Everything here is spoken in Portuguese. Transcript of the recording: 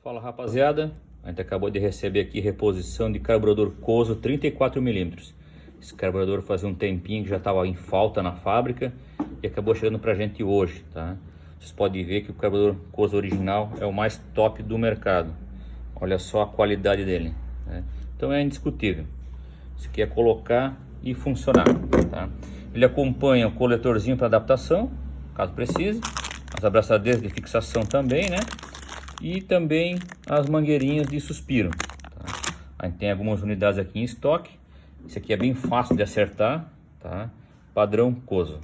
Fala rapaziada, a gente acabou de receber aqui reposição de carburador Coso 34 mm. Esse carburador fazia um tempinho que já estava em falta na fábrica e acabou chegando pra gente hoje, tá? Vocês podem ver que o carburador Coso original é o mais top do mercado. Olha só a qualidade dele, né? Então é indiscutível. Isso aqui é colocar e funcionar, tá? Ele acompanha o coletorzinho para adaptação, caso precise, as abraçadeiras de fixação também, né? E também as mangueirinhas de suspiro, tá? A gente tem algumas unidades aqui em estoque. Esse aqui é bem fácil de acertar, tá? Padrão Coso.